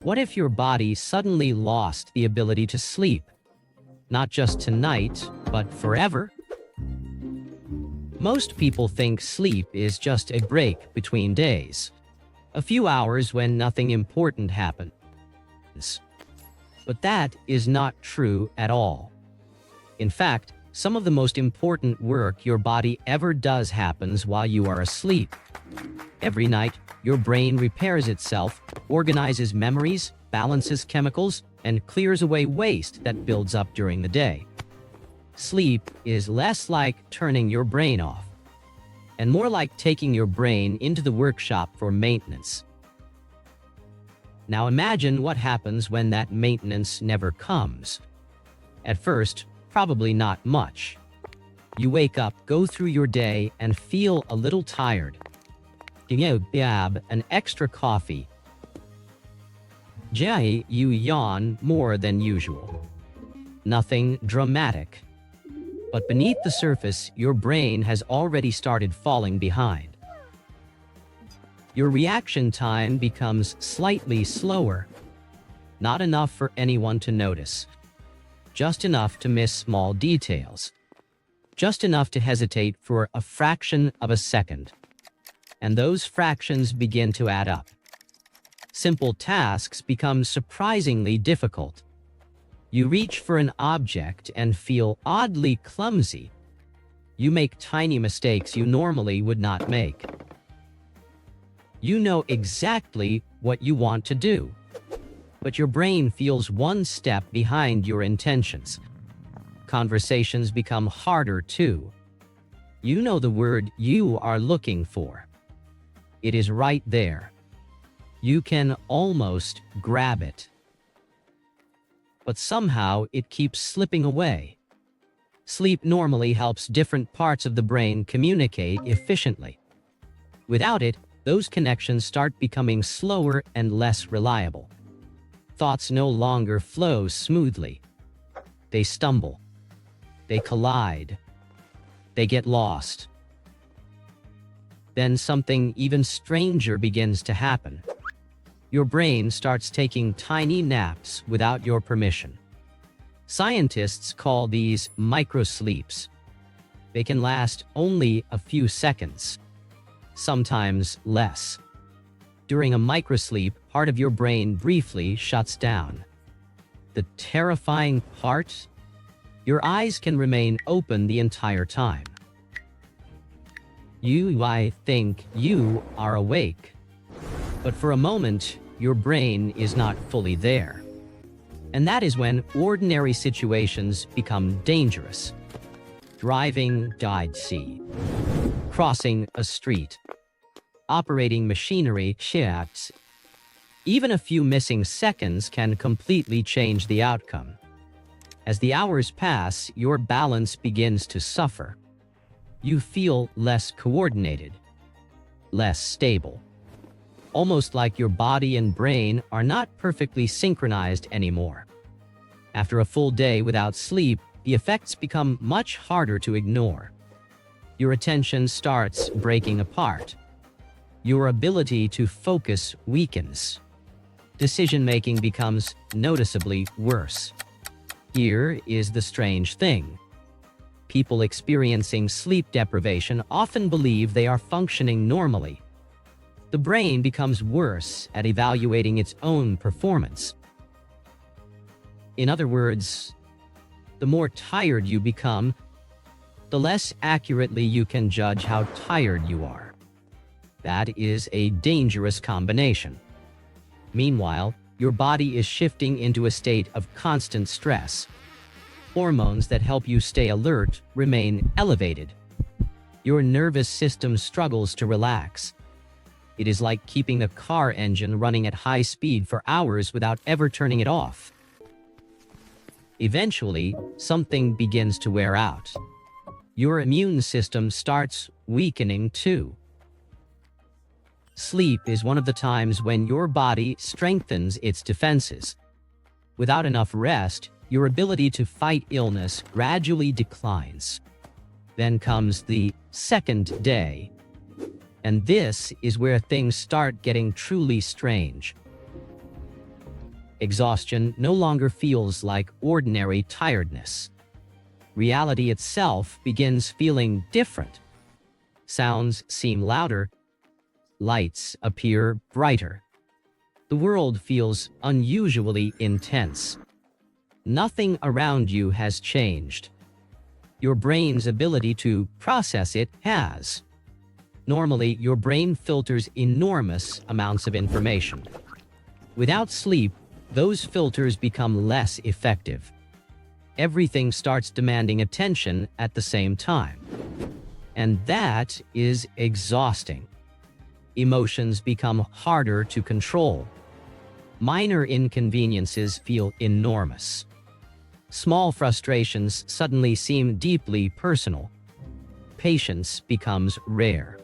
What if your body suddenly lost the ability to sleep? Not just tonight, but forever? Most people think sleep is just a break between days. A few hours when nothing important happens. But that is not true at all. In fact, some of the most important work your body ever does happens while you are asleep. Every night, your brain repairs itself, organizes memories, balances chemicals, and clears away waste that builds up during the day. Sleep is less like turning your brain off, and more like taking your brain into the workshop for maintenance. Now imagine what happens when that maintenance never comes. At first, probably not much. You wake up, go through your day, and feel a little tired. Grab an extra coffee. You yawn more than usual. Nothing dramatic. But beneath the surface, your brain has already started falling behind. Your reaction time becomes slightly slower. Not enough for anyone to notice. Just enough to miss small details. Just enough to hesitate for a fraction of a second. And those fractions begin to add up. Simple tasks become surprisingly difficult. You reach for an object and feel oddly clumsy. You make tiny mistakes you normally would not make. You know exactly what you want to do, but your brain feels one step behind your intentions. Conversations become harder too. You know the word you are looking for. It is right there. You can almost grab it. But somehow it keeps slipping away. Sleep normally helps different parts of the brain communicate efficiently. Without it, those connections start becoming slower and less reliable. Thoughts no longer flow smoothly. They stumble. They collide. They get lost. Then something even stranger begins to happen. Your brain starts taking tiny naps without your permission. Scientists call these microsleeps. They can last only a few seconds, sometimes less. During a microsleep, part of your brain briefly shuts down. The terrifying part? Your eyes can remain open the entire time. You think you are awake. But for a moment, your brain is not fully there. And that is when ordinary situations become dangerous. Driving died sea. Crossing a street. Operating machinery shifts. Even a few missing seconds can completely change the outcome. As the hours pass, your balance begins to suffer. You feel less coordinated, less stable. Almost like your body and brain are not perfectly synchronized anymore. After a full day without sleep, the effects become much harder to ignore. Your attention starts breaking apart. Your ability to focus weakens. Decision-making becomes noticeably worse. Here is the strange thing. People experiencing sleep deprivation often believe they are functioning normally. The brain becomes worse at evaluating its own performance. In other words, the more tired you become, the less accurately you can judge how tired you are. That is a dangerous combination. Meanwhile, your body is shifting into a state of constant stress. Hormones that help you stay alert remain elevated. Your nervous system struggles to relax. It is like keeping a car engine running at high speed for hours without ever turning it off. Eventually, something begins to wear out. Your immune system starts weakening too. Sleep is one of the times when your body strengthens its defenses. Without enough rest, your ability to fight illness gradually declines. Then comes the second day. And this is where things start getting truly strange. Exhaustion no longer feels like ordinary tiredness. Reality itself begins feeling different. Sounds seem louder. Lights appear brighter. The world feels unusually intense. Nothing around you has changed. Your brain's ability to process it has. Normally, your brain filters enormous amounts of information. Without sleep, those filters become less effective. Everything starts demanding attention at the same time. And that is exhausting. Emotions become harder to control. Minor inconveniences feel enormous. Small frustrations suddenly seem deeply personal. Patience becomes rare.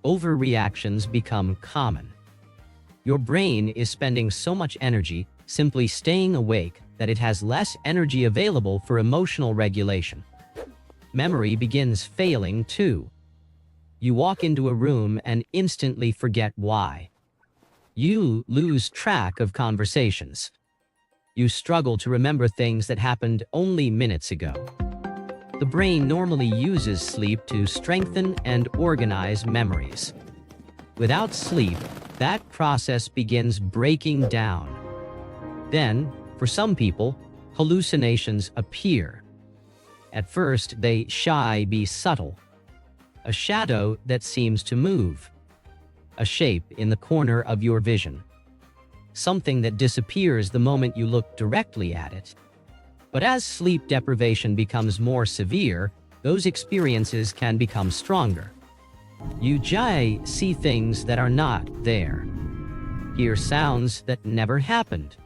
Overreactions become common. Your brain is spending so much energy simply staying awake that it has less energy available for emotional regulation. Memory begins failing too. You walk into a room and instantly forget why. You lose track of conversations. You struggle to remember things that happened only minutes ago. The brain normally uses sleep to strengthen and organize memories. Without sleep, that process begins breaking down. Then, for some people, hallucinations appear. At first, they be subtle. A shadow that seems to move. A shape in the corner of your vision. Something that disappears the moment you look directly at it. But as sleep deprivation becomes more severe, those experiences can become stronger. You see things that are not there. Hear sounds that never happened.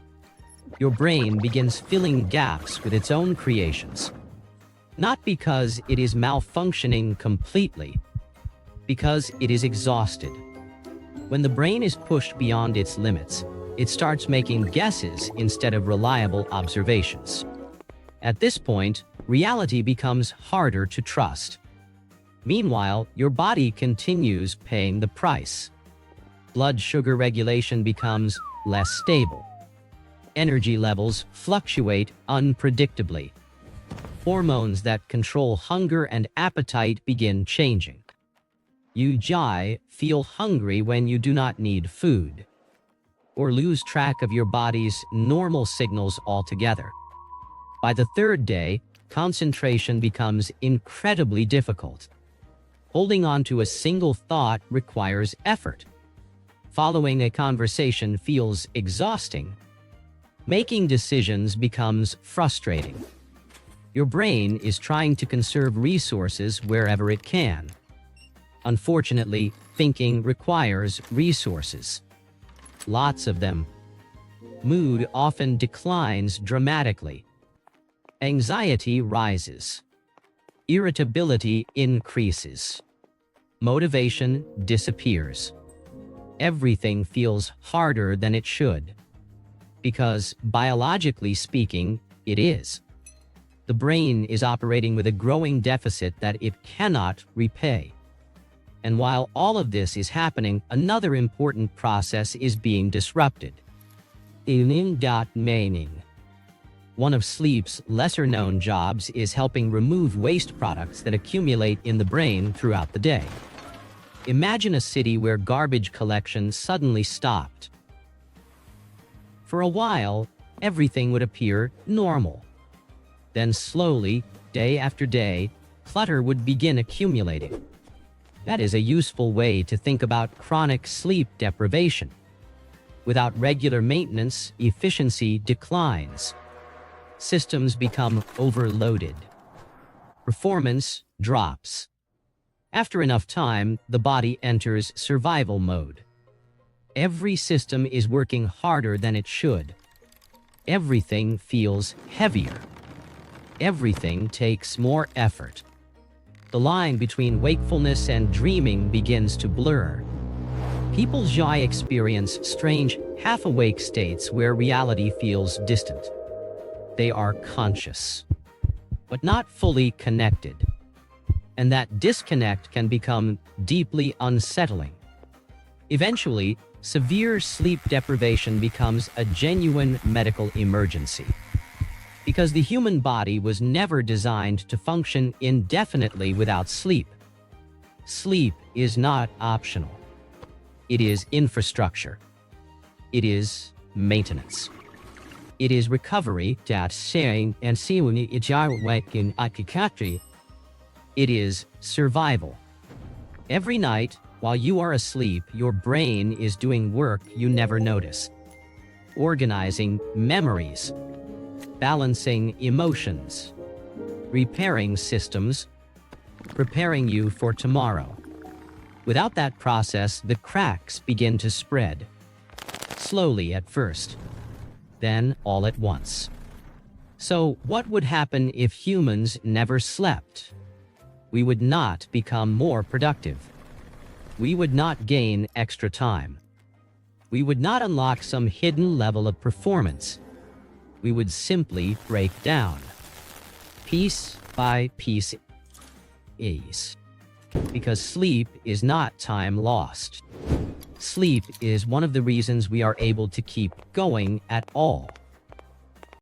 Your brain begins filling gaps with its own creations. Not because it is malfunctioning completely, because it is exhausted. When the brain is pushed beyond its limits, it starts making guesses instead of reliable observations. At this point, reality becomes harder to trust. Meanwhile, your body continues paying the price. Blood sugar regulation becomes less stable. Energy levels fluctuate unpredictably. Hormones that control hunger and appetite begin changing. You feel hungry when you do not need food, or lose track of your body's normal signals altogether. By the third day, concentration becomes incredibly difficult. Holding on to a single thought requires effort. Following a conversation feels exhausting. Making decisions becomes frustrating. Your brain is trying to conserve resources wherever it can. Unfortunately, thinking requires resources. Lots of them. Mood often declines dramatically. Anxiety rises. Irritability increases. Motivation disappears. Everything feels harder than it should. Because, biologically speaking, it is. The brain is operating with a growing deficit that it cannot repay. And while all of this is happening, another important process is being disrupted. Meaning. One of sleep's lesser-known jobs is helping remove waste products that accumulate in the brain throughout the day. Imagine a city where garbage collection suddenly stopped. For a while, everything would appear normal. Then slowly, day after day, clutter would begin accumulating. That is a useful way to think about chronic sleep deprivation. Without regular maintenance, efficiency declines. Systems become overloaded. Performance drops. After enough time, the body enters survival mode. Every system is working harder than it should. Everything feels heavier. Everything takes more effort. The line between wakefulness and dreaming begins to blur. People experience strange, half-awake states where reality feels distant. They are conscious, but not fully connected. And that disconnect can become deeply unsettling. Eventually, severe sleep deprivation becomes a genuine medical emergency. Because the human body was never designed to function indefinitely without sleep. Sleep is not optional. It is infrastructure. It is maintenance. It is recovery that saying and seeing in akikatri. It is survival. Every night, while you are asleep, your brain is doing work you never notice. Organizing memories, balancing emotions, repairing systems, preparing you for tomorrow. Without that process, the cracks begin to spread. Slowly at first, then all at once. So what would happen if humans never slept? We would not become more productive. We would not gain extra time. We would not unlock some hidden level of performance. We would simply break down, piece by piece. Because sleep is not time lost. Sleep is one of the reasons we are able to keep going at all.